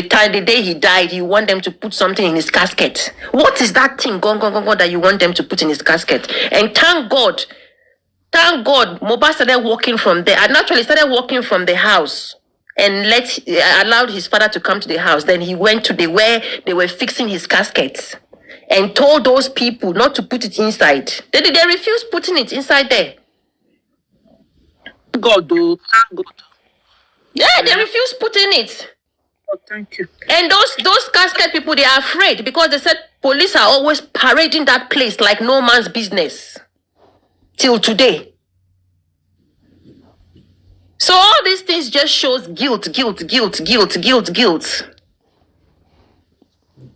the day he died, you want them to put something in his casket. What is that thing, gone, that you want them to put in his casket? And thank God, Mohbad started walking from there. And naturally started walking from the house and allowed his father to come to the house. Then he went to where they were fixing his caskets and told those people not to put it inside. They refused putting it inside there. God, though. Thank God. Yeah, they refused putting it. Oh, thank you. And those casket people, they are afraid because they said police are always parading that place like no man's business. Till today. So all these things just shows guilt.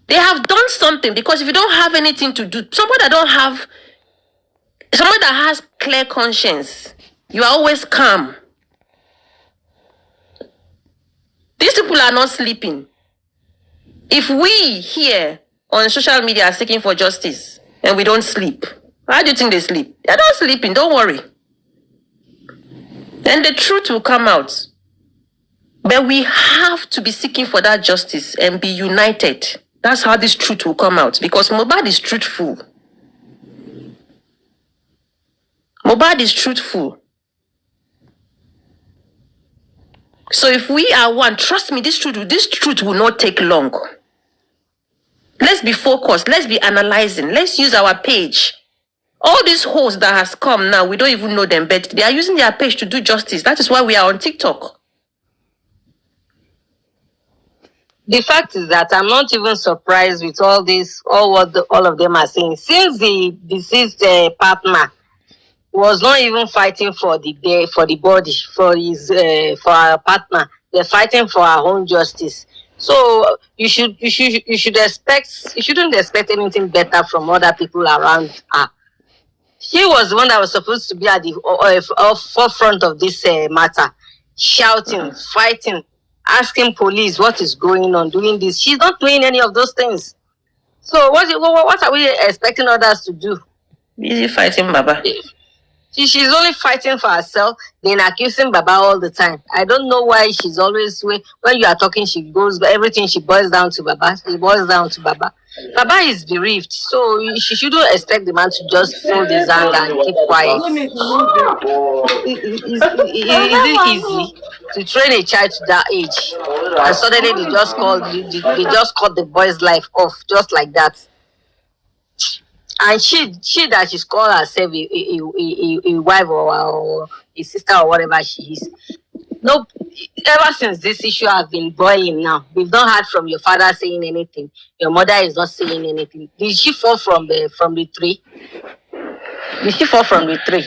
They have done something, because if you don't have anything to do, somebody that has clear conscience, you are always calm. These people are not sleeping. If we here on social media are seeking for justice and we don't sleep, how do you think they sleep? They're not sleeping, don't worry. Then the truth will come out. But we have to be seeking for that justice and be united. That's how this truth will come out. Because Mohbad is truthful. Mohbad is truthful. So if we are one, trust me, this truth will not take long. Let's be focused. Let's be analyzing. Let's use our page. All these hosts that has come now, we don't even know them, but they are using their page to do justice. That is why we are on TikTok. The fact is that I'm not even surprised with all this, all of them are saying. Since the deceased partner was not even fighting for the body, for our partner, they're fighting for our own justice. So you shouldn't expect anything better from other people around her. She was the one that was supposed to be at the forefront of this matter, shouting, fighting, asking police what is going on, doing this. She's not doing any of those things. So what are we expecting others to do? Busy fighting Baba. She's only fighting for herself, then accusing Baba all the time. I don't know why she's always, when you are talking, everything she boils down to Baba. It boils down to Baba. Baba is bereaved, so she shouldn't expect the man to just fold his anger and keep quiet. Is it easy to train a child to that age? And suddenly they just cut the boy's life off just like that. And she's called herself a wife or a sister or whatever she is. No, ever since this issue has been boiling now, we've not heard from your father saying anything. Your mother is not saying anything. Did she fall from the tree? Did she fall from the tree?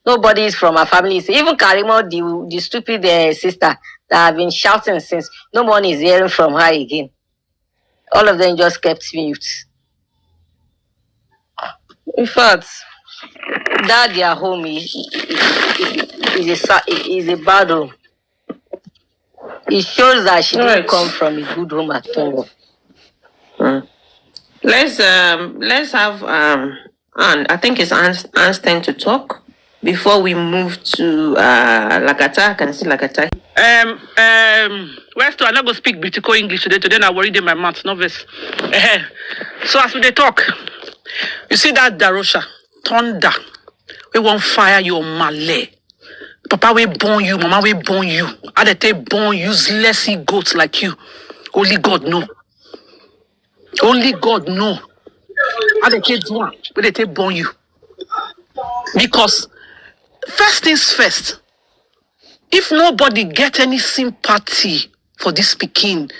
Nobody is from her family. Even Karimo, the stupid sister that have been shouting since, no one is hearing from her again. All of them just kept mute. In fact, that their home is a bad home. It shows that she didn't come from a good home at all. Let's have Anne. I think it's Anne's turn to talk before we move to Lagata. I can see Lagata. Where's to? I'm not going to speak beautiful English today. Today I worried in my mouth, novice. So as we talk, you see that Darosha, thunder, we won't fire your Malay. Papa will born you, Mama will born you. How they born useless goats like you. Only God know. Only God know. How they do one, but they born you. Because first things first, if nobody get any sympathy for this Pekin,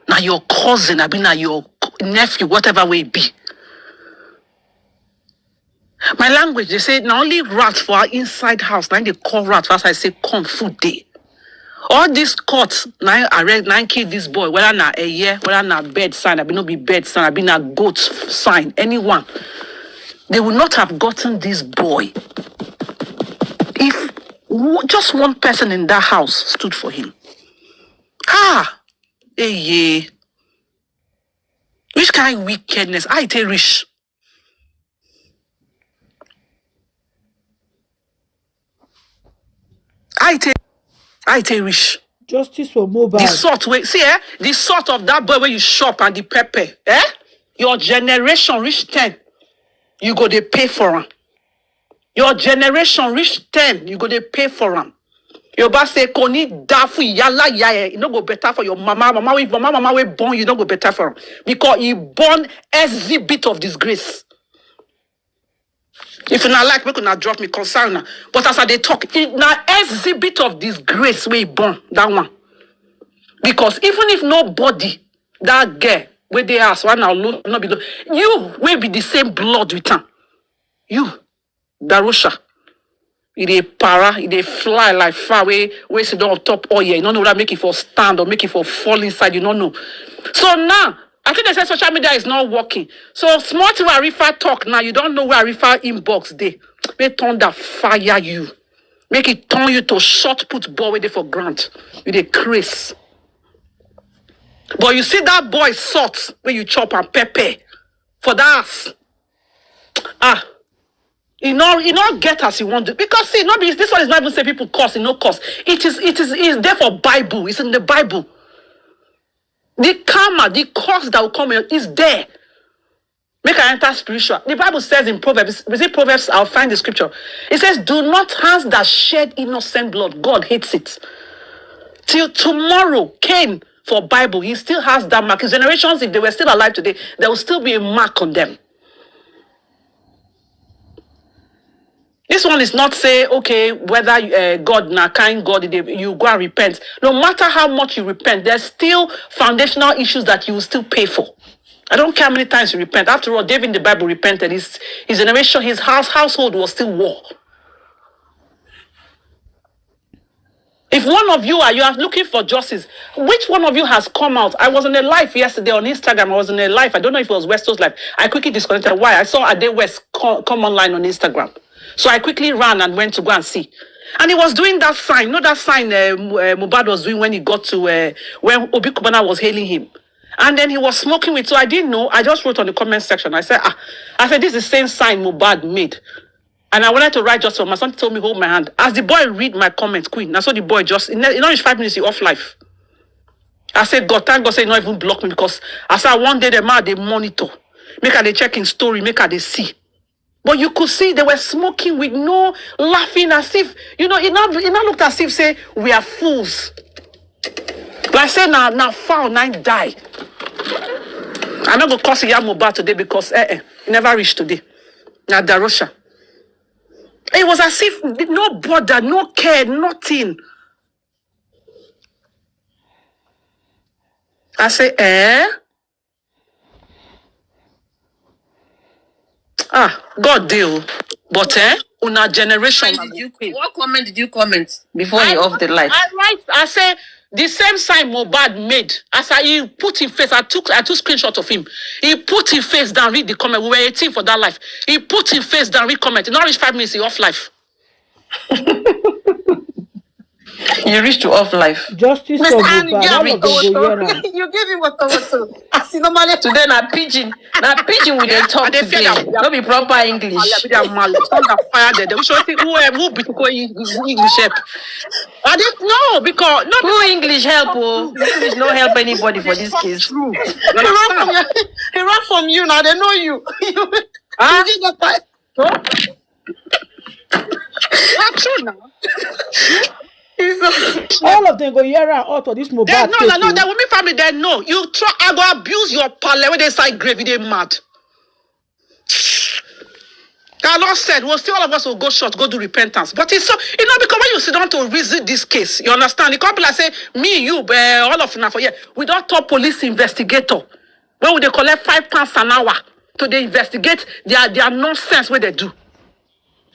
now your cousin, I mean now your nephew, whatever way it be. My language, they say, not only rats for our inside house, now they call rats, as I say, come food day. All these courts, now I kill this boy, whether not a year, whether not bed sign, I be not be bed sign, I be not goat sign, anyone. They would not have gotten this boy if just one person in that house stood for him. Yeah. Which kind of wickedness? I tell rich. I tell rich. Justice for The Mohbad. salt wey see the salt of that boy where you shop and the pepper your generation reach 10 you go dey pay for am. Your generation reach 10 you go dey pay for am. Yoruba say kò ní dá fún ìyá láyà ẹ, e no go better for your mama wey born you, no go better for am because he born exhibit of disgrace. If you not like, make una drop me concern na. But as I dey talk, na exhibit of disgrace wey he born that one. Because even if nobody, that girl where they ask, why now not be you will be the same blood with her. You, Darosha, it a para, it a fly like far away, where sit down on top oil. You don't know that make it for stand or make it for fall inside. You don't know. So now, I think they say social media is not working. So small to Arifa talk now. You don't know where Arifa inbox they. Make thunder fire you. Make it turn you to short put ball where they for grant. With a craze. But you see that boy salt when you chop and pepper for that. He not get as he want to because see, not be this one is not even say people curse, no curse. It's there for Bible. It's in the Bible. The karma, the curse that will come is there. Make I enter spiritual. The Bible says in Proverbs, we see Proverbs, I'll find the scripture. It says, do not hands that shed innocent blood. God hates it. Till tomorrow, Cain for Bible, he still has that mark. His generations, if they were still alive today, there will still be a mark on them. This one is not say, okay, whether God, na kind God, you go and repent. No matter how much you repent, there's still foundational issues that you will still pay for. I don't care how many times you repent. After all, David in the Bible repented. His generation, his household was still war. If one of you are looking for justice, which one of you has come out? I was on a live yesterday on Instagram. I was on a live. I don't know if it was Westo's live. I quickly disconnected. Why? I saw Ade West come online on Instagram. So I quickly ran and went to go and see. And he was doing that sign. You know that sign Mohbad was doing when he got to when Obi Kubana was hailing him. And then he was smoking with. So I didn't know. I just wrote on the comment section. I said, this is the same sign Mohbad made. And I wanted to write just for my son told me, hold my hand. As the boy read my comment, Queen, I saw the boy just, in 5 minutes, he off life. I said, God, thank God, say not even block me because I said, one day the man, they monitor. Make her they check in story, make her they see. But you could see they were smoking with no laughing as if, it not looked as if, say, we are fools. But I said, now foul, now die. I'm not going to cause a Mohbad today because it never reached today. Now, Darosha. It was as if no bother, no care, nothing. I say, God deal. But una generation. What comment did you comment before you off the light? I say the same sign Mohbad made. As he put his face, I took screenshot of him. He put his face down, read the comment. We were 18 for that life. He put his face down, read comment. Not reach 5 minutes, he off life. You reached to off life. Justice for Mohbad. You give him what normally today na pidgin. Na pidgin we dey talk today. No be proper English. Who English help? I didn't know because who English help? English no help anybody for this case. He ran from you now. They know you. That's true now. All of them go hear out of this Mohbad. No, the women family they know. You try, I go abuse your pale when they say grave, they mad. The Lord said, well, still all of us will go short, go do repentance. But it's so, because when you sit down to visit this case, you understand? The couple like say, me, you, all of them for we don't talk police investigator. When would they collect £5 an hour to they investigate their nonsense where they do?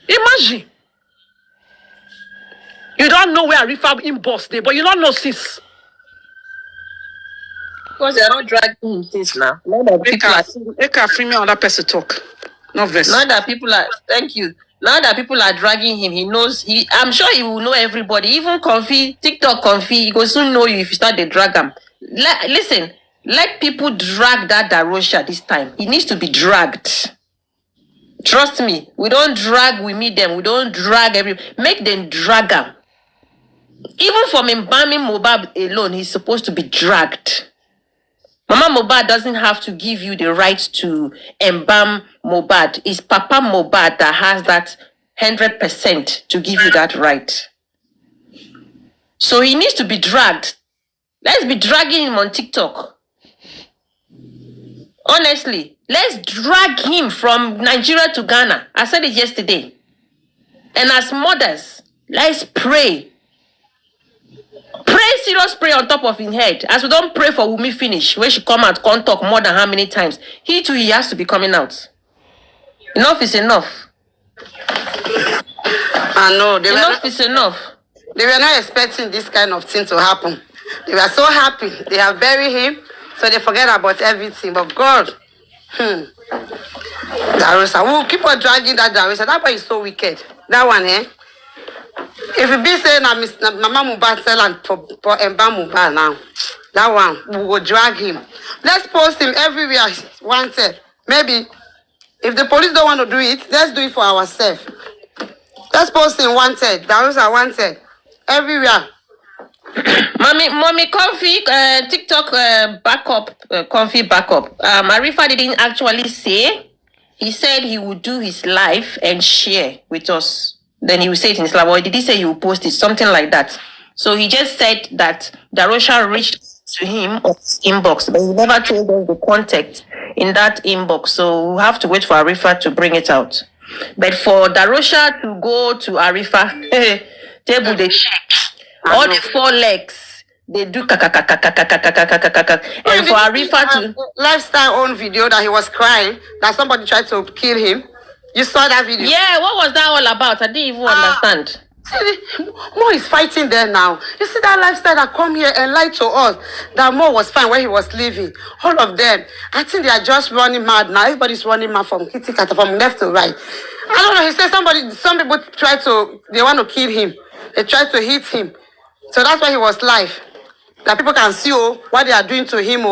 Imagine. You don't know where refab in Bùrst day, but you don't know sis. Because they are not dragging things now. They can free me on that person talk. No verse. Now that people are thank you. Now that people are dragging him, he knows I'm sure he will know everybody. Even TikTok he will soon know you if you start the drag him. Listen, let people drag that Darosha this time. He needs to be dragged. Trust me, we don't drag, we meet them. We don't drag make them drag him. Even from embalming Mohbad alone, he's supposed to be dragged. Mama Mohbad doesn't have to give you the right to embalm Mohbad. It's Papa Mohbad that has that 100% to give you that right. So he needs to be dragged. Let's be dragging him on TikTok. Honestly, let's drag him from Nigeria to Ghana. I said it yesterday. And as mothers, let's pray. Pray, serious prayer on top of his head. As we don't pray for Wunmi finish, when she come out, can't talk more than how many times. He too, he has to be coming out. Enough is enough. I know. Enough is enough. They were not expecting this kind of thing to happen. They were so happy. They have buried him, so they forget about everything. But God, Darosha, we'll keep on dragging that Darosha. That boy is so wicked. That one, eh? If you be saying that Mama Mohbad sell and for embalm Mohbad now, that one, we will drag him. Let's post him everywhere wanted. Maybe, if the police don't want to do it, let's do it for ourselves. Let's post him wanted. Darosha wanted. Everywhere. Mommy, Comfy, TikTok backup, Comfy backup. Arifa didn't actually say. He said he would do his live and share with us. Then he will say it in his live. Or did he say he will post it? Something like that. So he just said that Darosha reached to him on his inbox, but he never told us the contact in that inbox. So we'll have to wait for Arifa to bring it out. But for Darosha to go to Arifa, table they shake. All the 4 legs, they do kakakakakakakakakakakakakak. And for Arifa to... Lifestyle own video that he was crying, that somebody tried to kill him. You saw that video? Yeah, what was that all about? I didn't even understand. Mo is fighting there now. You see that lifestyle that come here and lied to us that Mo was fine when he was leaving. All of them, I think they are just running mad now. Everybody's running mad from Kitty Cat, from left to right. I don't know. He said some people they want to kill him. They tried to hit him. So that's why he was live. That people can see what they are doing to him.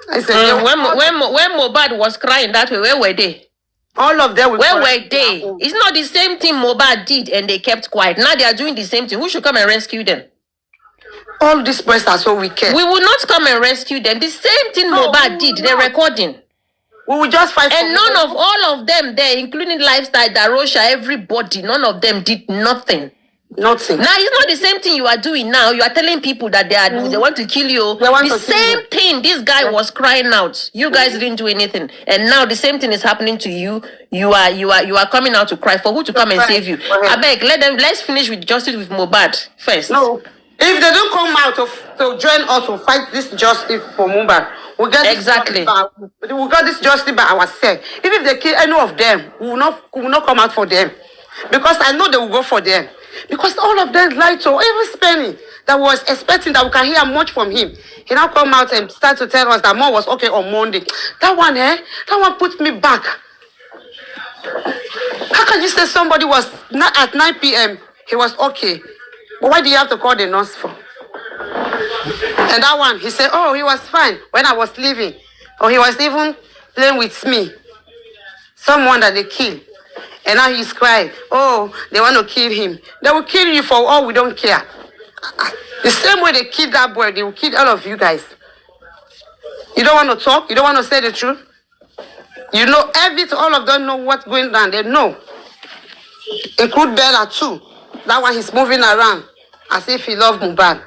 I said, when Mohbad was crying that way, where were they? All of them. Where were they? It's not the same thing Mohbad did and they kept quiet. Now they are doing the same thing. Who should come and rescue them? All these boys are so wicked. We will not come and rescue them. The same thing Mohbad did. They're recording. We will just fight. And all of them there, including Lifestyle, Darosha, everybody, none of them did nothing. Nothing. Now it's not the same thing you are doing now. You are telling people that they want to kill you. The same thing. This guy was crying out. You guys didn't do anything, and now the same thing is happening to you. You are coming out to cry for who to come and save you. I beg, let's finish with justice with Mohbad first. No, if they don't come out to join us to fight this justice for Mohbad, we get we got this justice by ourselves. Even if they kill any of them, we will not come out for them, because I know they will go for them. Because all of them lied to even Spenny that was expecting that we can hear much from him. He now come out and start to tell us that Mo was okay on Monday. That one put me back. How can you say somebody was not at 9 p.m. he was okay? But why do you have to call the nurse for? And that one, he said, oh, he was fine when I was leaving. Or he was even playing with me. Someone that they killed. And now he's crying. Oh, they want to kill him. They will kill you for all we don't care. The same way they killed that boy, they will kill all of you guys. You don't want to talk? You don't want to say the truth? You know everything. All of them know what's going on. They know. Include Bella too. That one he's moving around as if he loves Mohbad.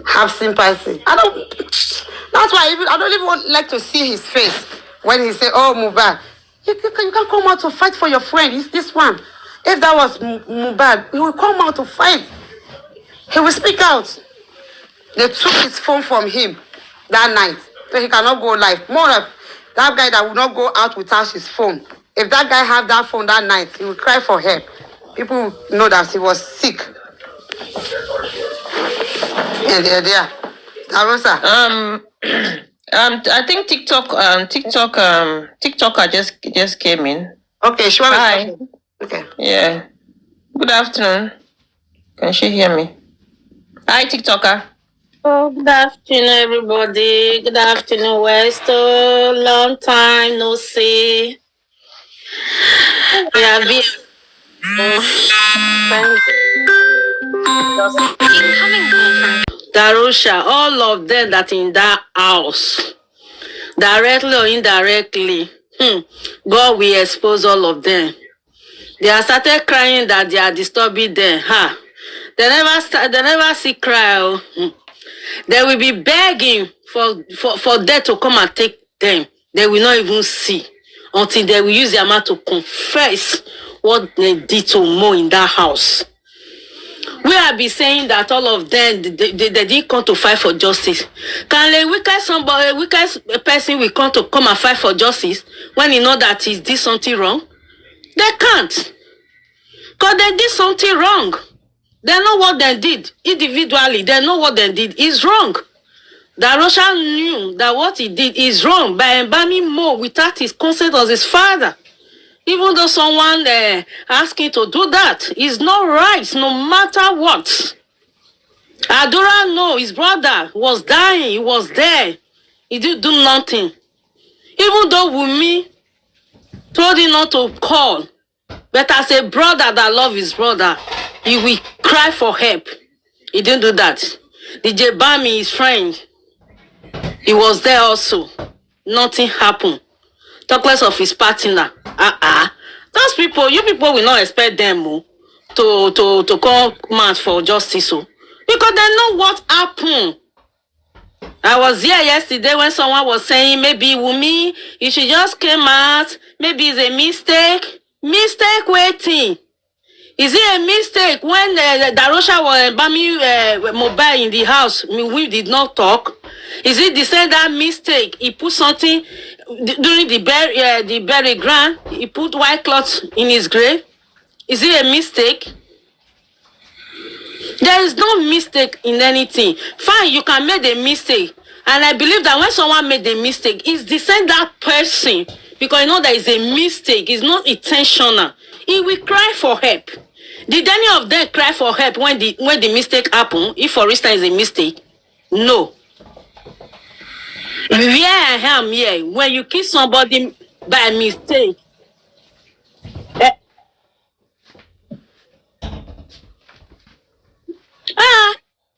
Have sympathy. That's why I don't even like to see his face when he say, oh, Mohbad. You can come out to fight for your friend. It's this one. If that was Mohbad, he will come out to fight. He will speak out. They took his phone from him that night, so he cannot go live. More of that guy that will not go out without his phone. If that guy had that phone that night, he will cry for help. People know that he was sick. And they're there. Darosha. I think TikToker just came in. Okay, sure. Hi. Okay. Yeah. Good afternoon. Can she hear me? Hi, TikToker. Oh, good afternoon, everybody. Good afternoon, West. Oh, long time no see. We have been. Darosha, all of them that in that house, directly or indirectly, God will expose all of them. They have started crying that they are disturbing them. They never see cry. They will be begging for death to come and take them. They will not even see until they will use their mouth to confess what they did to Mo in that house. We have been saying that all of them, they didn't come to fight for justice. Can a wicked person will come and fight for justice when he know that he did something wrong? They can't. Because they did something wrong. They know what they did. Individually, they know what they did is wrong. Darosha knew that what he did is wrong by embalming Mo without his consent of his father. Even though someone asked him to do that, it's not right, no matter what. Adora know his brother was dying, he was there. He didn't do nothing. Even though Wunmi told him not to call, but as a brother that loves his brother, he will cry for help. He didn't do that. DJ Bami, his friend, he was there also. Nothing happened. Talk less of his partner. Those people, you people will not expect them to come out for justice. Because they know what happened. I was here yesterday when someone was saying maybe Wunmi, you should just came out. Maybe it's a mistake. Mistake waiting. Is it a mistake when Darosha was embalming Mohbad in the house? We did not talk. Is it the same that mistake? He put something during the burial ground. He put white cloth in his grave. Is it a mistake? There is no mistake in anything. Fine, you can make a mistake. And I believe that when someone made a mistake, it's the same that person. Because you know there is a mistake. It's not intentional. He will cry for help. Did any of them cry for help when the mistake happened? If, for instance, it's a mistake? No. Where I am here, when you kill somebody by mistake,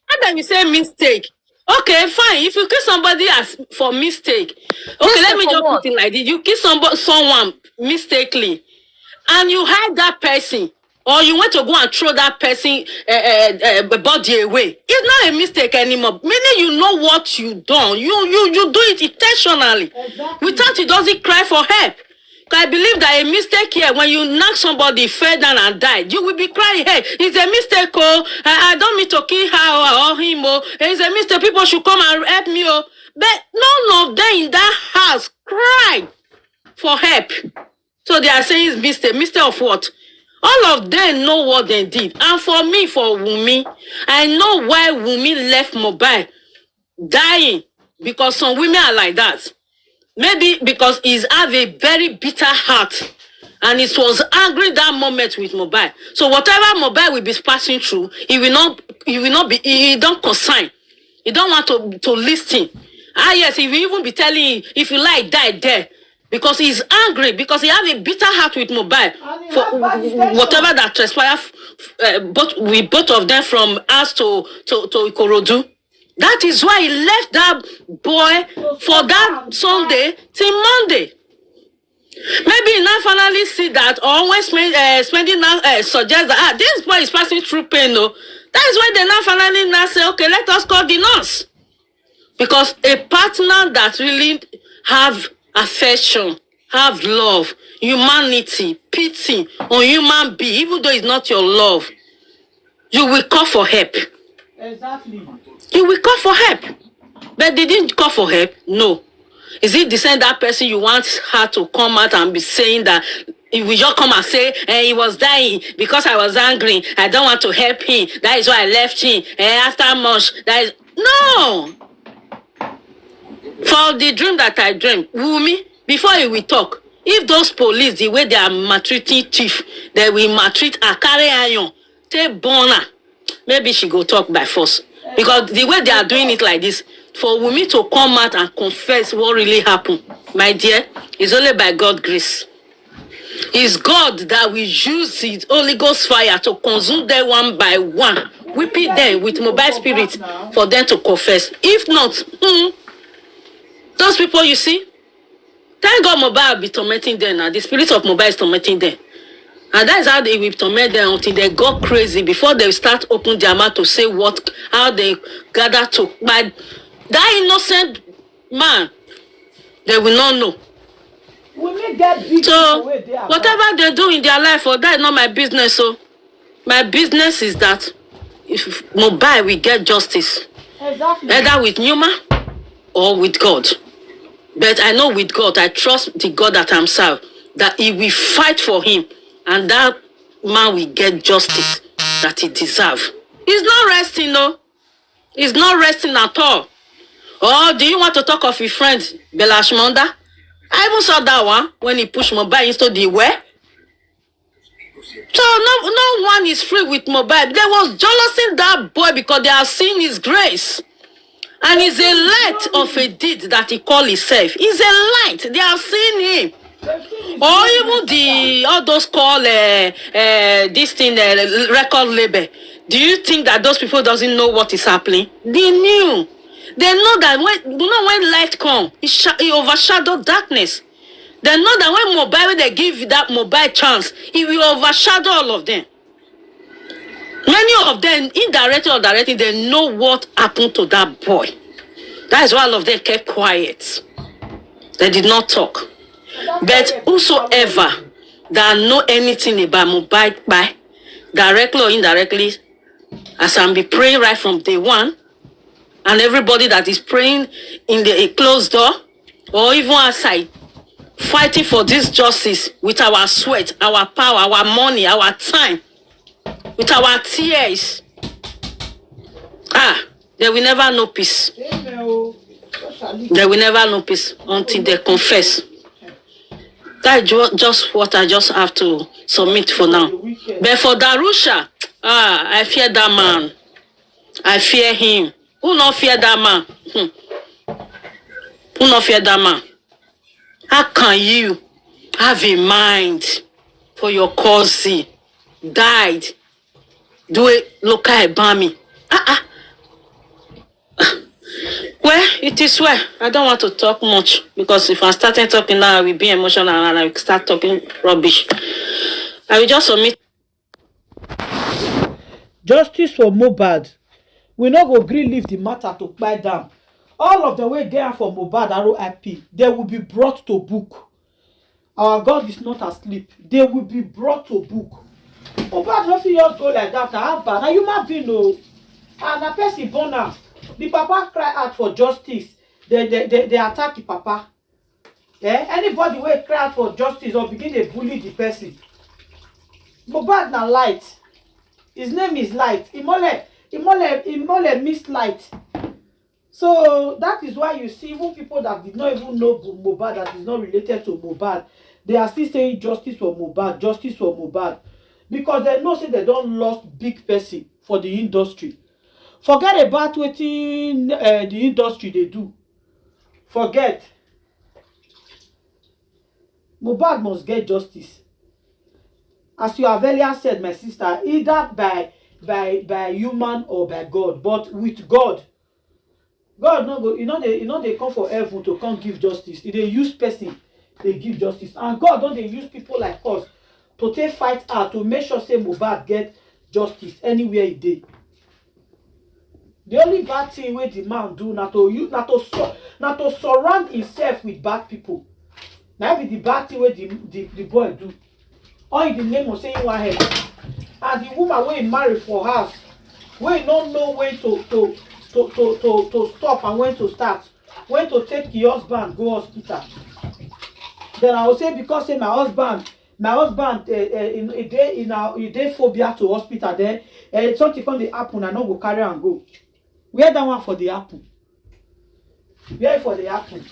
how can you say mistake? Okay, fine. If you kill somebody for mistake, okay, let me just put it like this. You kill someone mistakenly, and you hide that person, or you want to go and throw that person body away. It's not a mistake anymore. Meaning you know what you done. You do it intentionally. Exactly. Without it doesn't cry for help. I believe that a mistake here, when you knock somebody, fell down and died, you will be crying, hey, it's a mistake, I don't mean to kill her or him, it's a mistake, people should come and help me, But none of them in that house cried for help. So they are saying it's mistake. Mistake of what? All of them know what they did. And for me, for Wunmi, I know why Wunmi left Mohbad dying. Because some women are like that. Maybe because he's have a very bitter heart. And it was angry that moment with Mohbad. So whatever Mohbad will be passing through, he don't consign. He don't want to listen. Yes, he will even be telling you, if you like, die there. Because he's angry, because he has a bitter heart with Mohbad for whatever that transpired with both of them from us to Ikorodu. That is why he left that boy for that Sunday till Monday. Maybe he now finally see that, or when spending now suggest that this boy is passing through pain. No, that is why they now finally now say, okay, let us call the nurse, because a partner that really have affection, have love, humanity, pity on human being, even though it's not your love, you will call for help. Exactly. You will call for help. But they didn't call for help? No. Is it the same that person you want her to come out and be saying that if we just come and say, he was dying because I was angry, I don't want to help him, that is why I left him, after much, that is... No! For the dream that I dreamed, Wunmi, before you will talk, if those police, the way they are maltreating thief, they will maltreat her, carry iron, take burner, maybe she go talk by force. Because the way they are doing it like this, for Wunmi to come out and confess what really happened, my dear, is only by God's grace. It's God that will use His Holy Ghost fire to consume them one by one. weeping them with mobile spirit for them to confess. If not, those people you see, thank God Mohbad will be tormenting them now. The spirit of Mohbad is tormenting them. And that's how they will torment them until they go crazy before they start open their mouth to say how they gather to. But that innocent man, they will not know. So whatever they do in their life, that is not my business. So my business is that if Mohbad will get justice, either with Numa or with God. But I know with God, I trust the God that I'm serving, that he will fight for him, and that man will get justice that he deserves. He's not resting, no. He's not resting at all. Oh, do you want to talk of your friend, Belashmonda? I even saw that one when he pushed Mohbad into the well. So no one is free with Mohbad. There was jealousy in that boy because they are seeing his grace. And he's a light of a deed that he called himself. He's a light. They are seeing him. Or even all those call this thing record label. Do you think that those people doesn't know what is happening? They knew. They know that when light comes, it overshadows darkness. They know that when they give that mobile chance, it will overshadow all of them. Many of them, indirectly or directly, they know what happened to that boy. That is why all of them kept quiet. They did not talk. But whosoever that know anything about Mohbad, directly or indirectly, as I'm be praying right from day one, and everybody that is praying in a closed door, or even outside, fighting for this justice with our sweat, our power, our money, our time, with our tears, they will never know peace. They will never know peace until they confess. That's just what I just have to submit for now. But for Darosha, I fear that man. I fear him. Who not fear that man? Who not fear that man? How can you have a mind for your cousin died? Do it local Ebami. Well, it is well. I don't want to talk much because if I start talking now, I will be emotional and I will start talking rubbish. I will just submit. Justice for Mohbad. We not go gree leave the matter to buy down. All of the way there for Mohbad ROIP, they will be brought to book. Our God is not asleep. They will be brought to book. Mohbad no fit just go like that. Now human being no. And a person born now. The papa cry out for justice. They attack the papa. Anybody will cry out for justice or begin to bully the person. Mohbad na light. His name is Light. Imole means light. So that is why you see even people that did not even know Mohbad, that is not related to Mohbad, they are still saying justice for Mohbad, justice for Mohbad. Because they know say they don't lost big person for the industry. Forget about what the industry they do. Forget. Mohbad must get justice. As you have earlier said, my sister, either by human or by God. But with God, God no go, they come for heaven to come give justice. If they use person, they give justice. And God don't they use people like us to take fight out to make sure say Mohbad get justice anywhere he dey. The only bad thing wey the man do na to surround himself with bad people. Now be the bad thing wey the boy do. All in the name of saying one head. And the woman wey marry for house, wey no know when to stop and when to start, when to take the husband go hospital. Then I will say because say my husband in day phobia to hospital, then something come dey happen, I no go carry and go. Where that one for the happen? Where for the happen?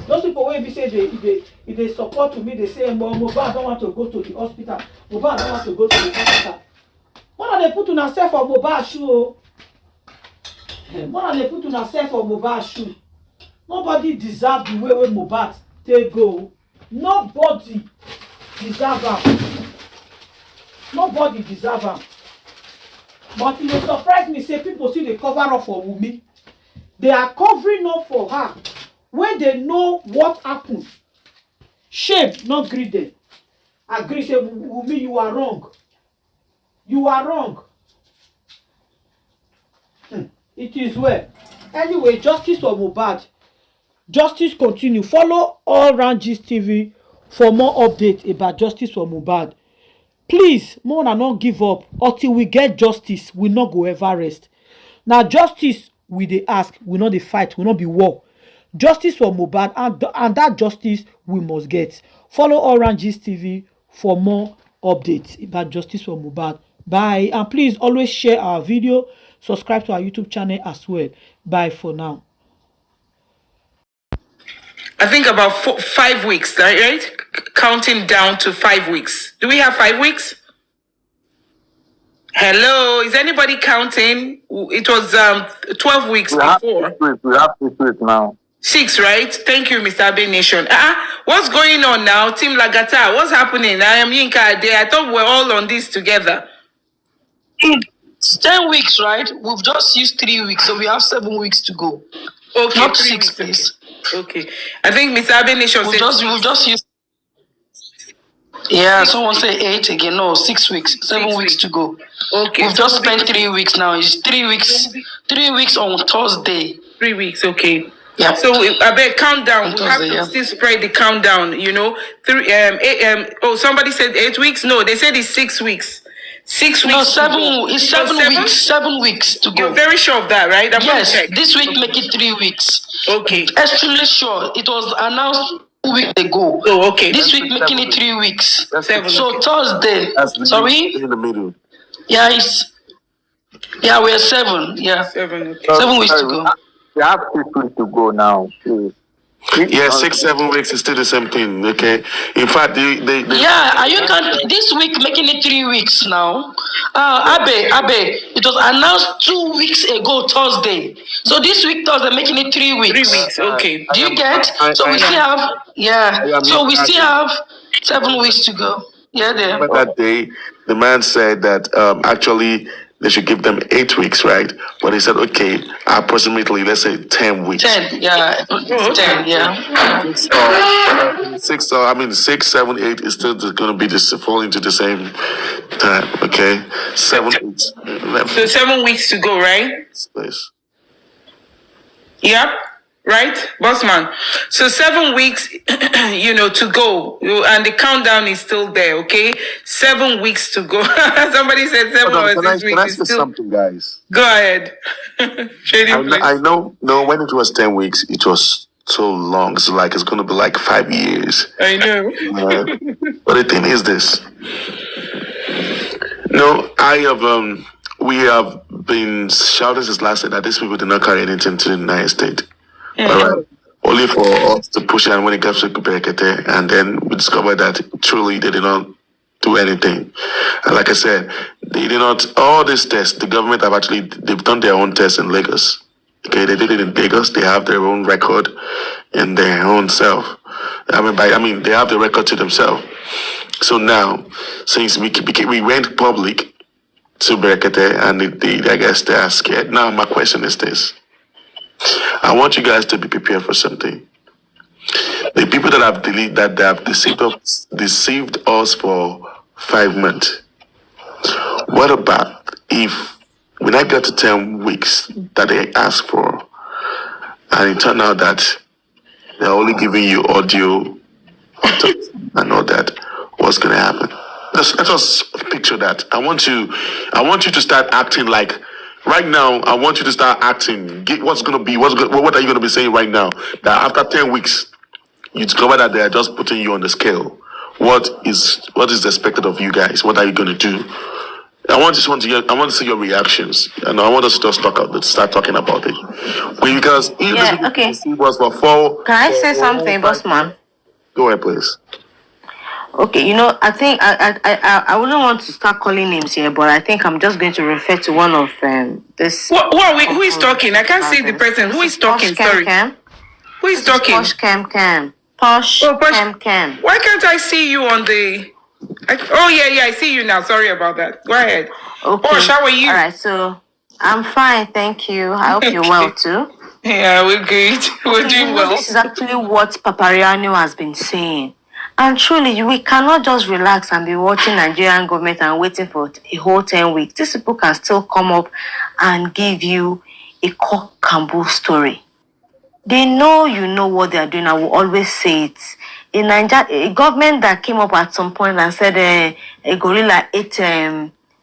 Those people wey be say if they support to me, they say Mohbad don't want to go to the hospital. Mohbad don't want to go to the hospital. Why not they put on self for Mohbad shoe? Why not they put on self for Mohbad shoe? Nobody deserve the way Mohbad take go. Nobody deserve am. Nobody deserve am. But it dey surprise me say people still dey cover up for Wunmi. They are covering up for her when they know what happened. Shame not gree them. Agree say Wunmi, you are wrong. You are wrong. It is well. Anyway, justice for Mohbad. Justice continue. Follow All Round Gist TV for more updates about justice for Mohbad. Please, more and not give up until we get justice. We not go ever rest. Now, justice we dey ask, we not dey fight, we not be war. Justice for Mohbad, and that justice we must get. Follow All Round Gist TV for more updates about justice for Mohbad. Bye, and please always share our video. Subscribe to our YouTube channel as well. Bye for now. I think about 5 weeks, right? Counting down to 5 weeks. Do we have 5 weeks? Hello, is anybody counting? It was 12 weeks before. We have 6 weeks now. 6, right? Thank you, Mr. Abe Nation. What's going on now? Team Lagata, what's happening? I am Yinka Ade. I thought we're all on this together. It's 10 weeks, right? We've just used 3 weeks, so we have 7 weeks to go. Okay, not 3 6, weeks. please. Okay. I think Mr. Abe Nation We've just used. Yeah, someone say 8 again. No, 6 weeks. 7 weeks to go. Okay. We've just spent 3 weeks now. It's 3 weeks. 3 weeks on Thursday. 3 weeks, okay. Yeah. So I bet countdown. We have to Yeah. still spread the countdown. You know, 8. Oh, somebody said 8 weeks. No, they said it's 6 weeks. 6 weeks. No, 7. It's 7 weeks. 7 weeks to go. You're very sure of that, right? I'm yes. gonna check. This week make it 3 weeks. Okay. Extremely sure. It was announced 2 weeks ago. Oh, okay. This week making it 3 weeks. 7. So Okay. Thursday. That's Sorry. in the middle. Yeah, we're 7. Yeah. 7. Okay. 7 weeks to go. We have 6 weeks to go now. Please. Yeah, 6-7 weeks is still the same thing. Okay. In fact, Yeah, and you can this week making it 3 weeks now. Abe, it was announced 2 weeks ago Thursday. So this week Thursday making it 3 weeks. 3 weeks. Okay. Do you get? So we still have So we still have 7 weeks to go. Yeah, there. But that day, the man said that actually they should give them 8 weeks, right? But he said, okay, approximately, let's say 10 weeks. 10, yeah. 10, yeah. 6, 7, 8 is still going to be fall into the same time, okay? 7, 8. So 7 weeks to go, right? Please. Yep. Right, Bossman. So 7 weeks, to go, and the countdown is still there. Okay, 7 weeks to go. Somebody said 7 or 6 weeks. Can I say something, guys? Go ahead. I know. No, when it was 10 weeks, it was so long. It's like it's going to be like 5 years. I know. But the thing is this. No, we have been shouting since last night that these people did not carry anything to the United States. All right. Only for us to push it, and when it comes to Berekete, and then we discovered that truly they did not do anything. And like I said, they did not, all these tests, the government they've done their own tests in Lagos. Okay, they did it in Lagos. They have their own record in their own self. They have the record to themselves. So now, since we went public to Berekete, and I guess they are scared. Now, my question is this. I want you guys to be prepared for something. The people that have deceived us for 5 months. What about if when I got to 10 weeks that they asked for, and it turned out that they're only giving you audio and all that? What's gonna happen? Let us picture that. I want you to start acting like. Right now, I want you to start acting. What are you going to be saying right now? That after 10 weeks, you discover that they are just putting you on the scale. What is expected of you guys? What are you going to do? I want to see your reactions, and I want us to just start talking about it. Because okay. Was for 4. Can I say something, Bossman? Go ahead, please. Okay, I think I wouldn't want to start calling names here, but I think I'm just going to refer to one of this. Who is talking? I can't see the person. Who is talking? Sorry. Who is talking? Posh Cam. Posh Cam. Why can't I see you on the? Oh yeah, I see you now. Sorry about that. Go ahead. Okay. Posh, how are you? All right. So I'm fine, thank you. I hope you're well too. Yeah, we're good. We're doing well. This is actually what Papariano has been saying. And truly, we cannot just relax and be watching Nigerian government and waiting for a whole 10 weeks. These people can still come up and give you a cock and bull story. They know you know what they are doing. I will always say it. In Nigeria, a government that came up at some point and said a gorilla ate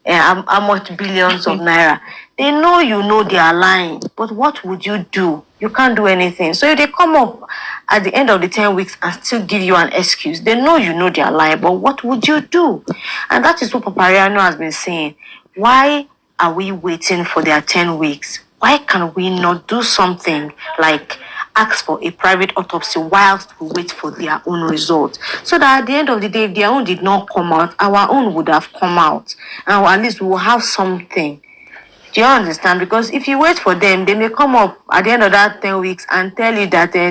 how much billions of naira. They know you know they are lying. But what would you do? You can't do anything. So if they come up at the end of the 10 weeks and still give you an excuse, they know you know they are lying. But what would you do? And that is what Papariano has been saying. Why are we waiting for their 10 weeks? Why can we not do something like ask for a private autopsy whilst we wait for their own result? So that at the end of the day, if their own did not come out, our own would have come out. And at least we will have something. Do you understand? Because if you wait for them, they may come up at the end of that 10 weeks and tell you that they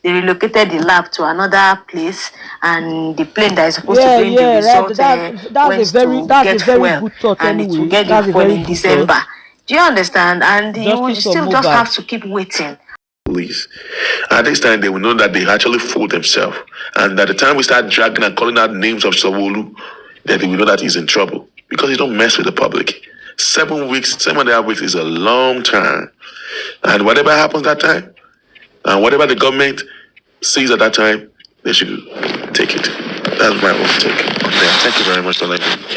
relocated the lab to another place and the plane that is supposed to bring the result that's a very good thought and anyway. it will get That's the a phone very in good December. thought. Do you understand? And you will Justice of still just Mohbad. have to keep waiting. Police. At this time, they will know that they actually fooled themselves. And at the time we start dragging and calling out names of Sawolu, then they will know that he's in trouble. Because he don't mess with the public. 7 weeks, 7.5 weeks is a long time. And whatever happens that time, and whatever the government sees at that time, they should take it. That's my own take. Okay, thank you very much for letting me.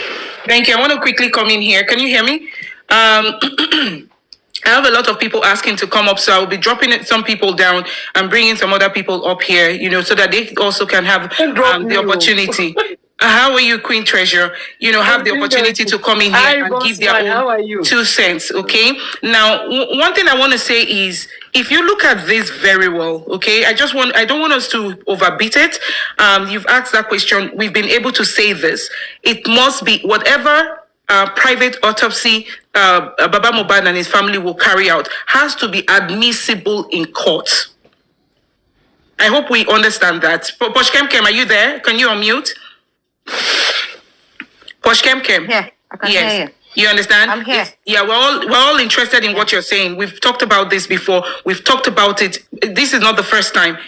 Thank you. I want to quickly come in here. Can you hear me? I have a lot of people asking to come up, so I'll be dropping some people down and bringing some other people up here, so that they also can have the opportunity. How are you, Queen Treasure? Have the opportunity to come in here and give their own 2 cents, okay? Now, one thing I want to say is, if you look at this very well, okay, I don't want us to overbeat it. You've asked that question. We've been able to say this. It must be whatever private autopsy Baba Mohbad and his family will carry out has to be admissible in court. I hope we understand that. Posh Kem, are you there? Can you unmute? Posh Kem. Yeah, I can hear you. You understand? I'm here. We're all interested in what you're saying. We've talked about this before. We've talked about it. This is not the first time,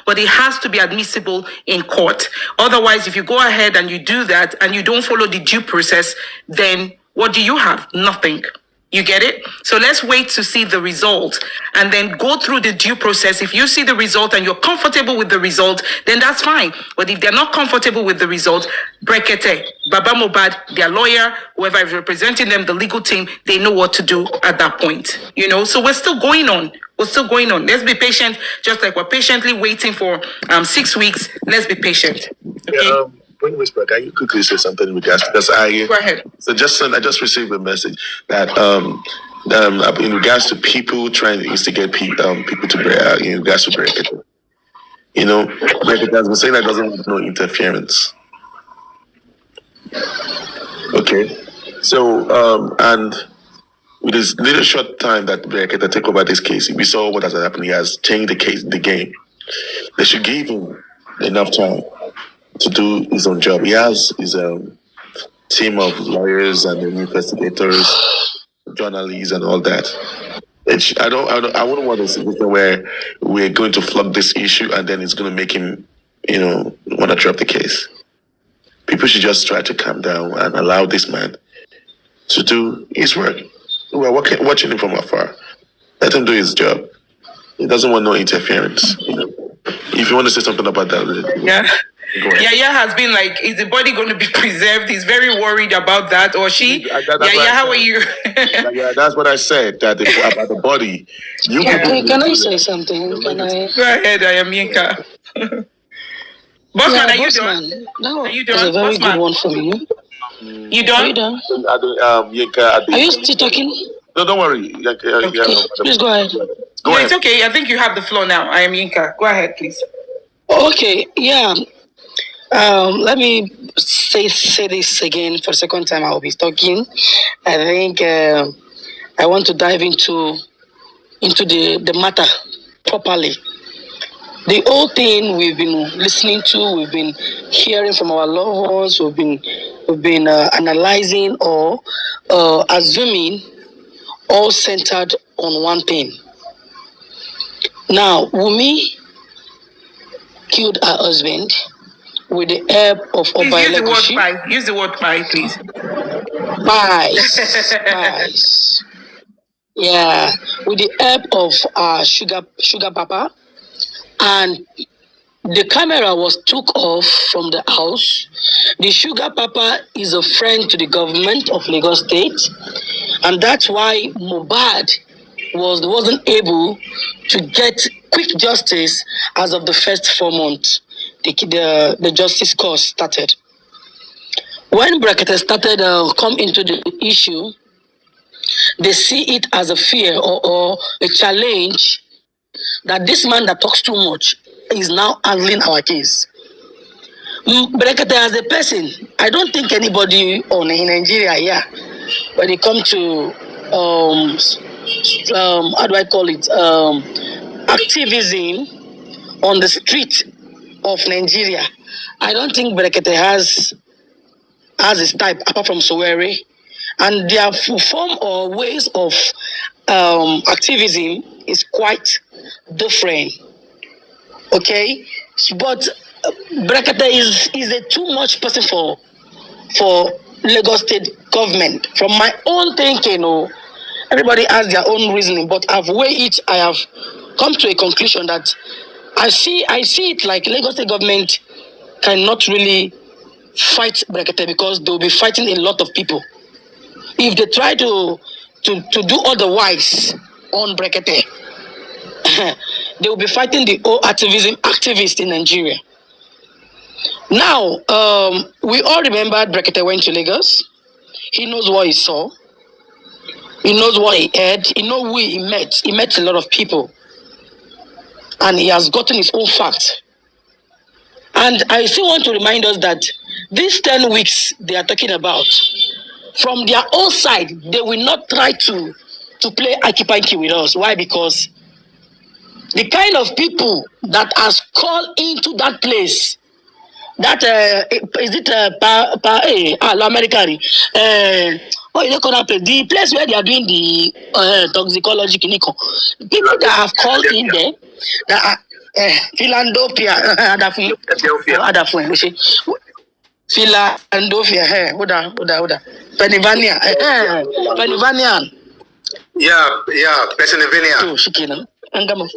but it has to be admissible in court. Otherwise, if you go ahead and you do that and you don't follow the due process, then what do you have? Nothing. You get it? So let's wait to see the result and then go through the due process. If you see the result and you're comfortable with the result, then that's fine. But if they're not comfortable with the result, brekete, Baba Mohbad, their lawyer, whoever is representing them, the legal team, they know what to do at that point. So we're still going on. Let's be patient, just like we're patiently waiting for 6 weeks. Let's be patient. Okay? Yeah, when Whisper, can you quickly say something in regards? Because I Go ahead. I just received a message that in regards to people trying to instigate people to break in regards to break it. Break it has been saying that doesn't want no interference. Okay, so and with this little short time that Bereketa take over this case, we saw what has happened. He has changed the game. They should give him enough time to do his own job. He has his team of lawyers and investigators, journalists, and all that. I wouldn't want a situation where we're going to flog this issue and then it's going to make him, want to drop the case. People should just try to calm down and allow this man to do his work. We're watching him from afar. Let him do his job. He doesn't want no interference. If you want to say something about that, yeah. Yaya has been like, is the body going to be preserved? He's very worried about that, or she? Yaya, how are you? Yeah, that's what I said. That about the body. Can I say something? Go ahead, I am Yinka. Bossman, are you done? That are you was done? a very Bossman? good one from you. You done? Are you done? Yinka, Are you still talking? No, don't worry. Please go ahead. Go ahead. It's okay. I think you have the floor now. I am Yinka. Go ahead, please. Okay, yeah. Let me say this again for the second time. I will be talking. I think I want to dive into the matter properly. the whole thing we've been listening to, we've been hearing from our loved ones, we've been analyzing or assuming, all centered on one thing. Now, Wunmi killed her husband with the help of Oba Elegushi. Use the word by, please. Spies. Yeah, with the help of Sugar Papa, and the camera was took off from the house. The Sugar Papa is a friend to the government of Lagos State, and that's why Mohbad wasn't able to get quick justice as of the first 4 months. The justice course started. When Brekete started come into the issue, they see it as a fear or a challenge that this man that talks too much is now handling our case. Brekete as a person, I don't think anybody in Nigeria here, when it comes to how do I call it, activism on the street of Nigeria, I don't think Brekete has his type apart from Sowere, and their form or ways of activism is quite different. Okay, but Brekete is a too much person for Lagos State government. From my own thinking, everybody has their own reasoning, but I've weighed it. I have come to a conclusion that I see it like Lagos State government cannot really fight Brekete because they'll be fighting a lot of people. If they try to do otherwise on Brekete, they will be fighting the whole activists in Nigeria. Now, we all remember Brekete went to Lagos. He knows what he saw. He knows what he heard. He knows who he met. He met a lot of people. And he has gotten his own facts. And I still want to remind us that these 10 weeks they are talking about, from their own side, they will not try to play Aki-Panky with us. Why? Because the kind of people that has called into that place, that is it America? You don't call that place. The place where they are doing the toxicology clinical. People that have called in there, that are Philadelphia, Philadelphia, Pennsylvania, Pennsylvania. Yeah, Pennsylvania. Oh, Shikina. Angamo.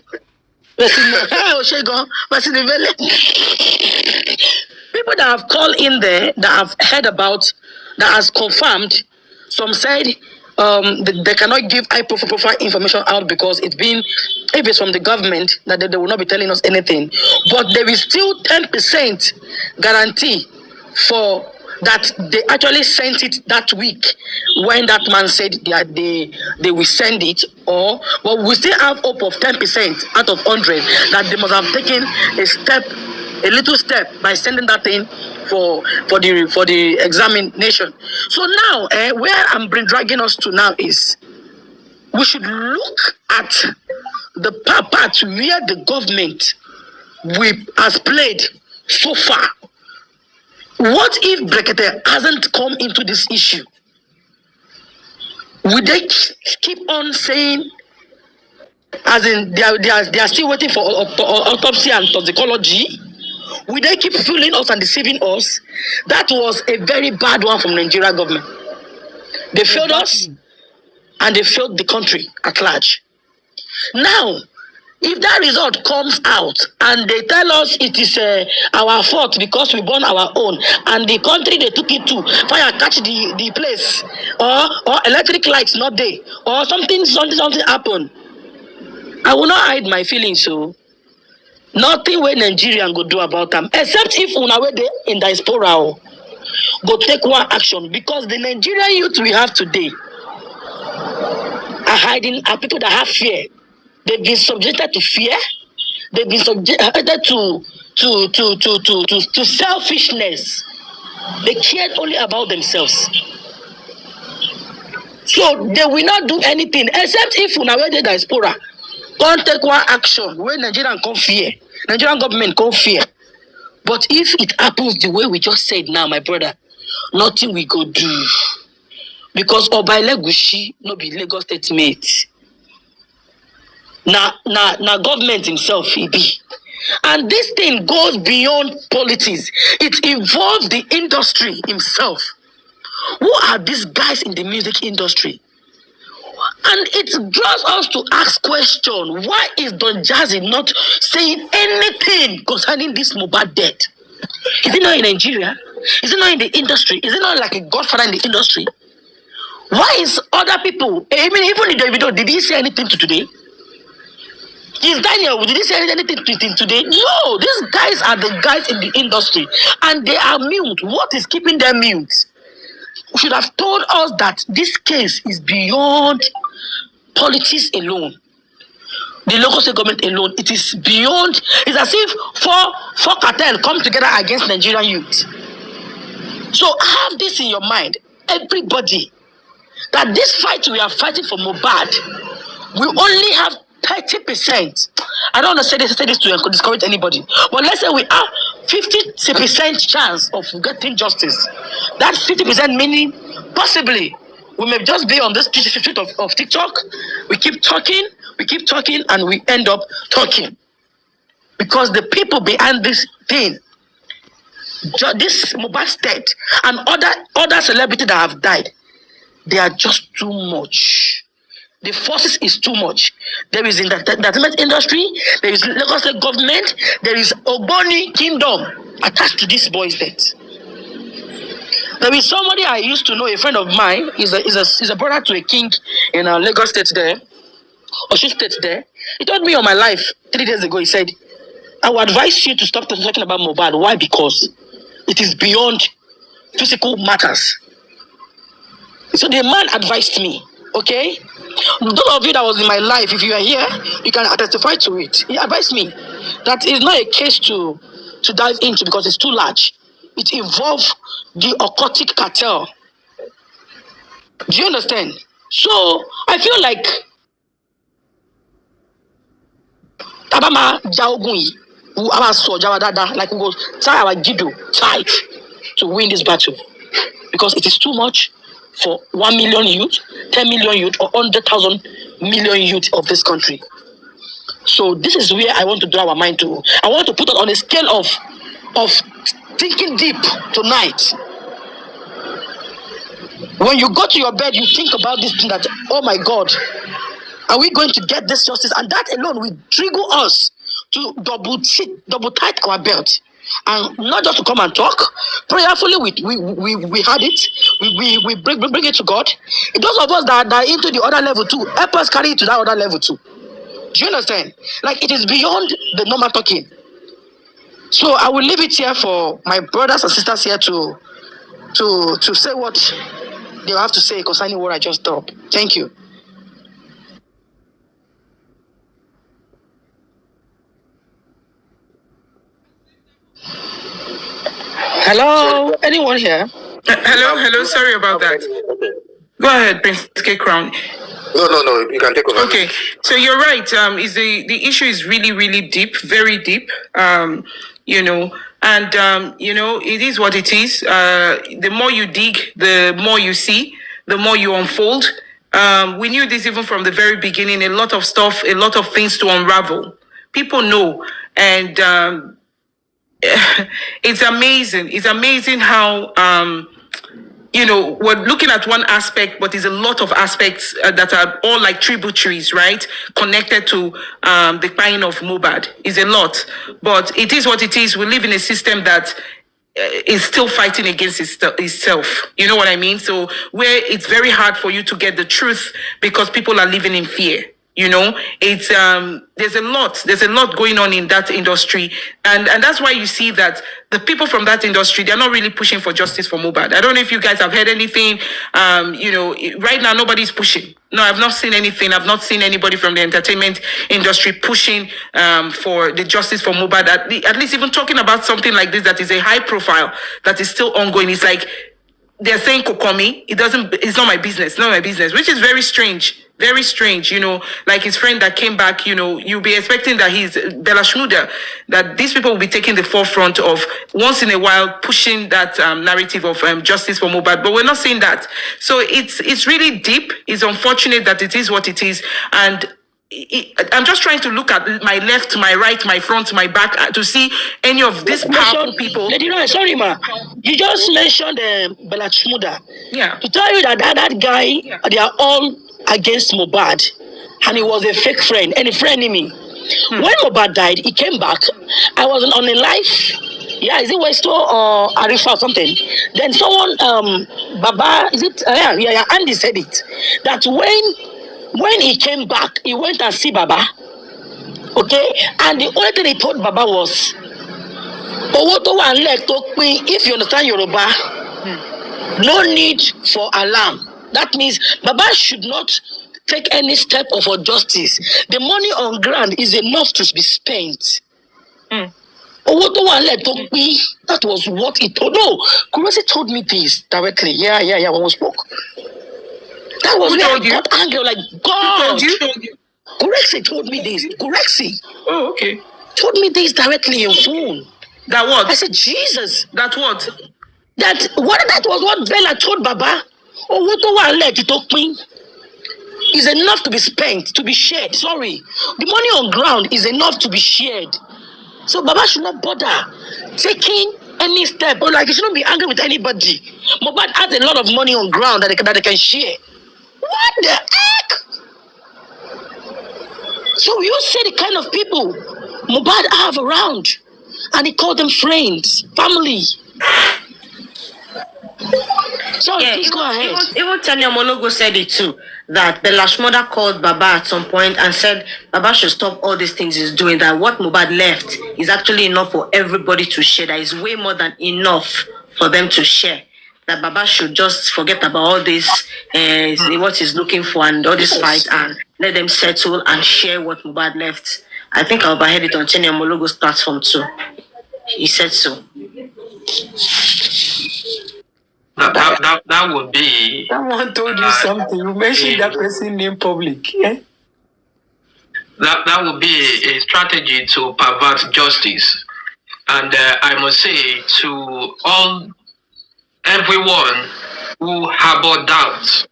People that have called in there, that have heard about, that has confirmed, some said they cannot give high profile information out because if it's from the government, that they will not be telling us anything. But there is still 10% guarantee for that they actually sent it that week when that man said that they will send it, but we still have hope of 10% out of 100 that they must have taken a little step by sending that thing for the examination. So now, where I'm dragging us to now is we should look at the part where the government has played so far. What if Brekete hasn't come into this issue? Would they keep on saying, as in they are still waiting for autopsy and toxicology? Will they keep fooling us and deceiving us? That was a very bad one from Nigeria government. They failed us and they failed the country at large. Now, if that result comes out and they tell us it is our fault because we burn our own, and the country they took it to fire catch the place, or electric lights not there, or something happen, I will not hide my feelings. So nothing where Nigerian go do about them, except if una wey dey in diaspora go take one action, because the Nigerian youth we have today are hiding, are people that have fear. They've been subjected to fear. They've been subjected to selfishness. They cared only about themselves. So they will not do anything except if una wey dey diaspora can't take one action when Nigerian come fear. Nigerian government can't fear. But if it happens the way we just said now, my brother, nothing we go do. Because Oba Elegushi no be Lagos State mate. Now government himself he be. And this thing goes beyond politics. It involves the industry himself. Who are these guys in the music industry? And it draws us to ask question, why is Don Jazzy not saying anything concerning this Mohbad death? Is it not in Nigeria? Is it not in the industry? Is it not like a godfather in the industry? Why is other people, I mean, even Davido, did he say anything to today? Is Daniel, did he say anything to today? No, these guys are the guys in the industry and they are mute. What is keeping them mute? You should have told us that this case is beyond politics alone. The local state government alone, it is beyond. It's as if four cartel come together against Nigerian youth. So have this in your mind, everybody, that this fight we are fighting for Mohbad, we only have 30%. I don't want to say this to discourage anybody, but let's say we have 50% chance of getting justice. That 50% meaning possibly we may just be on this street of TikTok. We keep talking, and we end up talking. Because the people behind this thing, this Mohbad state and other celebrities that have died, they are just too much. The forces is too much. There is in the entertainment industry, there is Lagos State government, there is Ogboni kingdom attached to this boy's death. There is somebody I used to know, a friend of mine, is a brother to a king in Lagos State there, Osun State there. He told me on my life 3 days ago, he said, I would advise you to stop talking about Mohbad. Why? Because it is beyond physical matters. So the man advised me, okay? Those of you that was in my life, if you are here, you can testify to it. He advised me that it's not a case to dive into because it's too large. It involves the occultic cartel. Do you understand? So I feel like Abama Jaogunyi, like we will tie our Gido tight to win this battle. Because it is too much for 1 million youth, 10 million youth, or 100,000 million youth of this country. So this is where I want to draw our mind to. I want to put it on a scale of thinking deep tonight. When you go to your bed, you think about this thing that, oh my God, are we going to get this justice? And that alone will trigger us to double tight our belt. And not just to come and talk. Prayerfully, we had it. We bring it to God. Those of us that are into the other level too, help us carry it to that other level too. Do you understand? Like, it is beyond the normal talking. So I will leave it here for my brothers and sisters here to say what they have to say concerning what I just dropped. Thank you. Hello, anyone here? Hello. Sorry about that. Go ahead, Prince K Crown. No. You can take over. Okay, so you're right. Is the issue is really deep, very deep. And it is what it is. The more you dig, the more you see, the more you unfold. We knew this even from the very beginning. A lot of stuff, a lot of things to unravel. People know, and it's amazing. It's amazing how we're looking at one aspect, but there's a lot of aspects that are all like tributaries, right? Connected to the buying of Mohbad. Is a lot, but it is what it is. We live in a system that is still fighting against itself. You know what I mean? So where it's very hard for you to get the truth because people are living in fear. It's there's a lot going on in that industry, and that's why you see that the people from that industry, they're not really pushing for justice for Mohbad. I don't know if you guys have heard anything. Right now nobody's pushing. No, I've not seen anything. I've not seen anybody from the entertainment industry pushing for the justice for Mohbad. At least even talking about something like this that is a high profile, that is still ongoing. It's like they're saying Kokomi, it's not my business, which is very strange. Very strange, like his friend that came back, you'll be expecting that he's Bella Shmurda, that these people will be taking the forefront of once in a while pushing that narrative of justice for Mohbad, but we're not seeing that. So it's really deep. It's unfortunate that it is what it is. And I'm just trying to look at my left, my right, my front, my back to see any of these powerful people. Lady Ryan, sorry, ma. You just mentioned Bella Shmurda. Yeah. To tell you that guy, they are all against Mohbad, and he was a fake friend and a frenemy. When Mohbad died, he came back. I was on a live. Yeah, is it Westo or Arifa or something? Then someone, Baba, is it? Yeah, Andy said it. That when he came back, he went and see Baba. Okay, and the only thing he told Baba was, if you understand Yoruba, no need for alarm. That means Baba should not take any step of justice. The money on ground is enough to be spent. That was what he told. No, Kuresi told me this directly. Yeah, when we spoke. That was where I got angry. Like, God. Who told you? Kuresi told me this. Kuresi. Oh, okay. Told me this directly in phone. That what? I said, Jesus. That what? That was what Bella told Baba. Is enough to be spent, to be shared. Sorry. The money on ground is enough to be shared. So Baba should not bother taking any step, or like he shouldn't be angry with anybody. Mohbad has a lot of money on ground that they can share. What the heck? So you see the kind of people Mohbad have around, and he called them friends, family. So Yeah, please go ahead. Even Tanya Monogo said it too, that Bella Shmurda called Baba at some point and said Baba should stop all these things he's doing, that what Mohbad left is actually enough for everybody to share, that is way more than enough for them to share, that Baba should just forget about all this, what he's looking for and all this fight, and let them settle and share what Mohbad left. I think I'll overheard it on Tanya Monogo's platform too. He said so. That would be. Someone told you something. You mentioned that person name public. Yeah? That would be a strategy to pervert justice, and I must say to everyone who harbor doubts,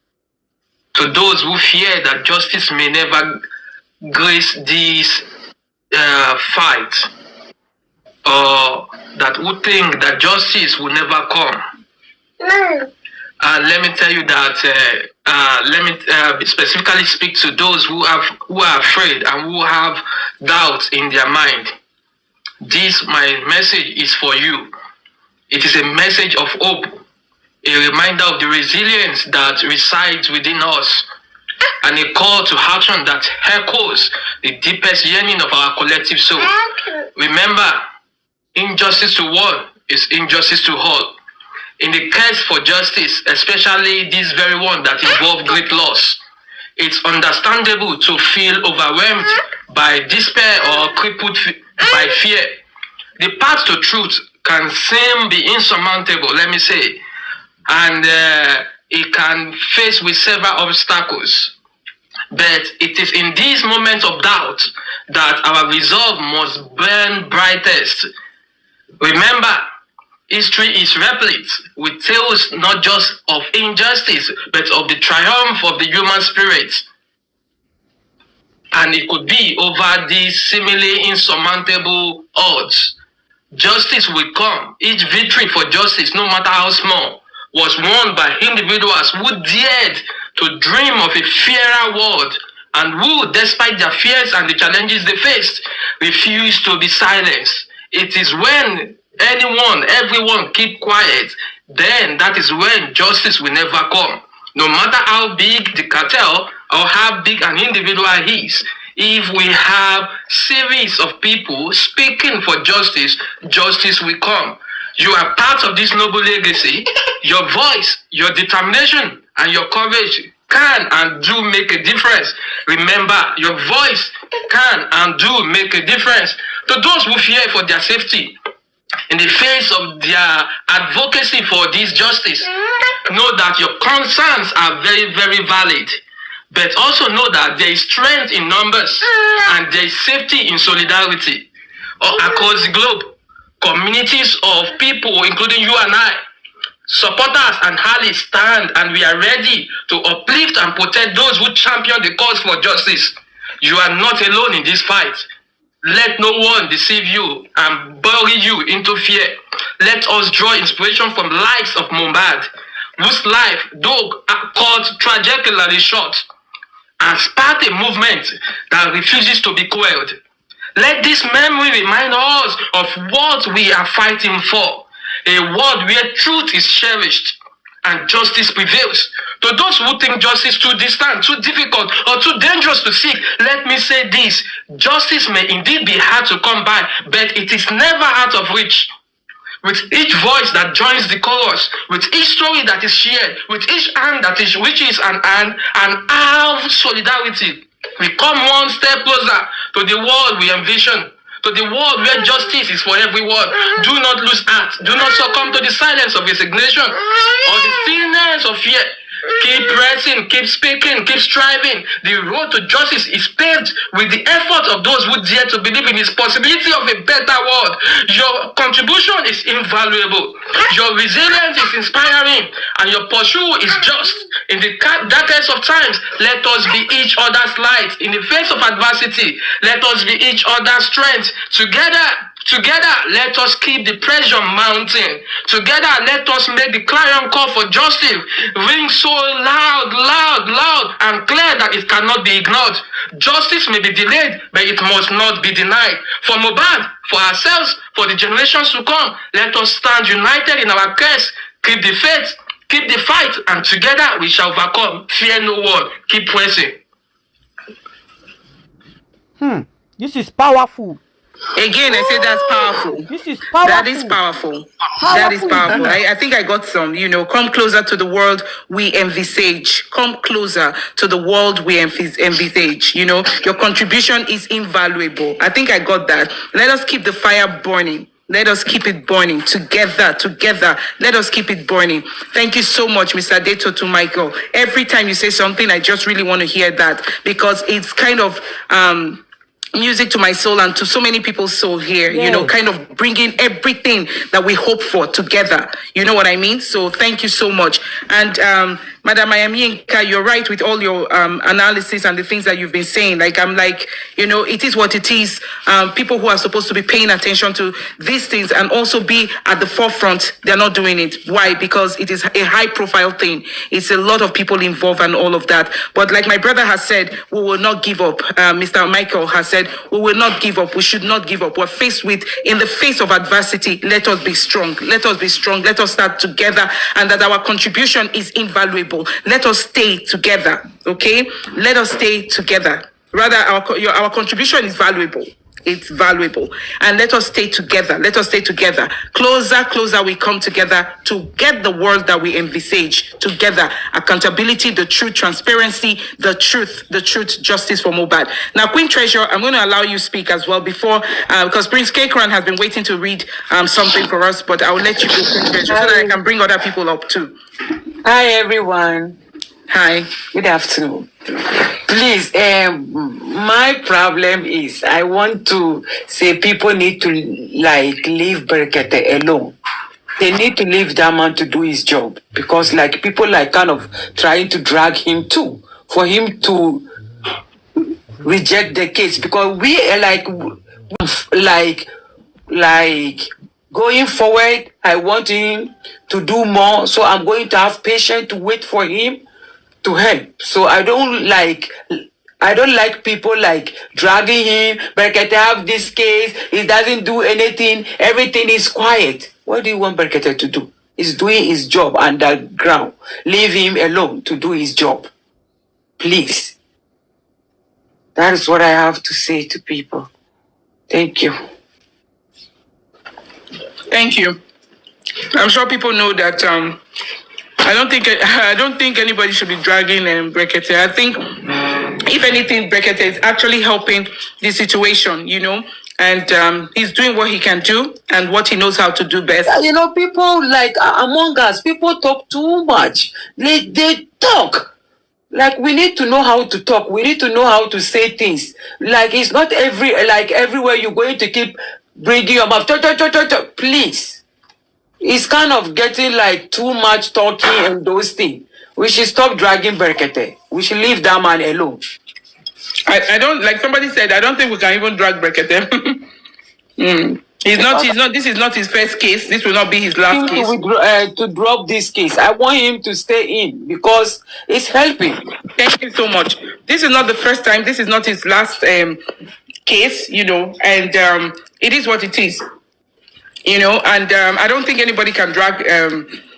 to those who fear that justice may never grace this fight, or that who think that justice will never come. Let me tell you that. Let me specifically speak to those who are afraid and who have doubts in their mind. My message is for you. It is a message of hope, a reminder of the resilience that resides within us, and a call to action that echoes the deepest yearning of our collective soul. Remember, injustice to one is injustice to all. In the quest for justice, especially this very one that involved great loss, it's understandable to feel overwhelmed by despair or crippled by fear. The path to truth can seem be insurmountable, let me say, and it can face with several obstacles. But it is in these moments of doubt that our resolve must burn brightest. Remember, history is replete with tales not just of injustice, but of the triumph of the human spirit. And it could be over these seemingly insurmountable odds. Justice will come. Each victory for justice, no matter how small, was won by individuals who dared to dream of a fairer world, and who, despite their fears and the challenges they faced, refused to be silenced. It is when everyone keep quiet, then that is when justice will never come. No matter how big the cartel or how big an individual is, if we have series of people speaking for justice, justice will come. You are part of this noble legacy. Your voice, your determination, and your courage can and do make a difference. Remember, your voice can and do make a difference. To those who fear for their safety, in the face of their advocacy for this justice, know that your concerns are very, very valid. But also know that there is strength in numbers and there is safety in solidarity. Across the globe, communities of people, including you and I, supporters and allies stand, and we are ready to uplift and protect those who champion the cause for justice. You are not alone in this fight. Let no one deceive you and bury you into fear. Let us draw inspiration from the lives of Mohbad, whose life, though cut tragically short, and spark a movement that refuses to be quelled. Let this memory remind us of what we are fighting for. A world where truth is cherished and justice prevails. To those who think justice too distant, too difficult, or too dangerous to seek, let me say this. Justice may indeed be hard to come by, but it is never out of reach. With each voice that joins the chorus, with each story that is shared, with each hand that is reaches an hand, and our solidarity, we come one step closer to the world we envision, to the world where justice is for everyone. Do not lose heart. Do not succumb to the silence of resignation or the stillness of fear. Keep pressing, keep speaking, keep striving. The road to justice is paved with the effort of those who dare to believe in the possibility of a better world. Your contribution is invaluable. Your resilience is inspiring, and your pursuit is just. In the darkest of times, let us be each other's light. In the face of adversity, let us be each other's strength. Together, let us keep the pressure mounting. Together, let us make the clarion call for justice ring so loud, and clear that it cannot be ignored. Justice may be delayed, but it must not be denied. For Mohbad, for ourselves, for the generations to come, let us stand united in our case. Keep the faith, keep the fight, and together we shall overcome. Fear no one. Keep pressing. This is powerful. Again, I say that's powerful. This is powerful. That is powerful. That is powerful. I think I got some, come closer to the world we envisage. Come closer to the world we envisage. Your contribution is invaluable. I think I got that. Let us keep the fire burning. Let us keep it burning together. Let us keep it burning. Thank you so much, Mr. Deto, to Michael. Every time you say something, I just really want to hear that, because it's kind of music to my soul and to so many people's soul here, kind of bringing everything that we hope for together. You know what I mean? So thank you so much. And Madam Ayamienka, you're right with all your analysis and the things that you've been saying. It is what it is. People who are supposed to be paying attention to these things and also be at the forefront, they're not doing it. Why? Because it is a high profile thing. It's a lot of people involved and all of that. But like my brother has said, we will not give up. Mr. Michael has said, we will not give up. We should not give up. We're faced with, in the face of adversity, let us be strong. Let us be strong. Let us start together, and that our contribution is invaluable. Let us stay together, okay? Let us stay together. Rather, our contribution is valuable. It's valuable. And let us stay together. Let us stay together. Closer we come together to get the world that we envisage together. Accountability, the truth, transparency, the truth, justice for Mohbad. Now, Queen Treasure, I'm going to allow you speak as well before, because Prince Kekran has been waiting to read something for us, but I will let you go, Queen Treasure, so that I can bring other people up too. Hi, everyone. Hi. Good afternoon. Please, my problem is I want to say people need to leave Berekete alone. They need to leave that man to do his job, because people kind of trying to drag him too, for him to reject the case, because we are going forward. I want him to do more, so I'm going to have patience to wait for him to help. So I don't like people dragging him. Berekete have this case, he doesn't do anything, everything is quiet. What do you want Berekete to do? He's doing his job underground. Leave him alone to do his job, please. That is what I have to say to people. Thank you. Thank you. I'm sure people know that I don't think anybody should be dragging Berekete. I think, if anything, Berekete is actually helping the situation, and he's doing what he can do and what he knows how to do best. People among us, people talk too much. They talk. Like, we need to know how to talk. We need to know how to say things. Like, it's not everywhere you're going to keep bringing your mouth. Please. It's kind of getting like too much talking and those things. We should stop dragging Brekete. We should leave that man alone. I don't, like somebody said, I don't think we can even drag Brekete. He's not, this is not his first case. This will not be his last case. To drop this case. I want him to stay in because it's helping. Thank you so much. This is not the first time. This is not his last case, you know, and it is what it is. You know, and I don't think anybody can drag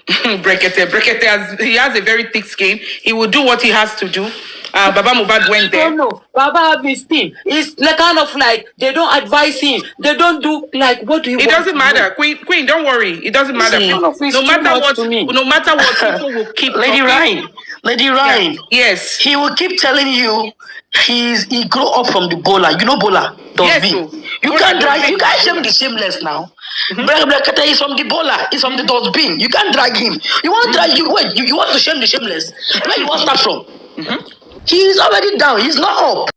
Brekete. Brekete he has a very thick skin. He will do what he has to do. Baba Mohbad went there. No. Baba have his team. It's like kind of like they don't advise him. They don't do like what do you It doesn't matter. Queen, don't worry. It doesn't matter. No matter what, people will keep Lady Ryan. Yeah. Yes. He will keep telling you he grew up from the Bola. You know Bola? Yes, you can't drag. You can't shame the shameless now. Brekete is from the Bola. He's from the dustbin. You can't drag him. You want to drag you? Wait. You want to shame the shameless? Where you want to start from? He's already down. He's not up.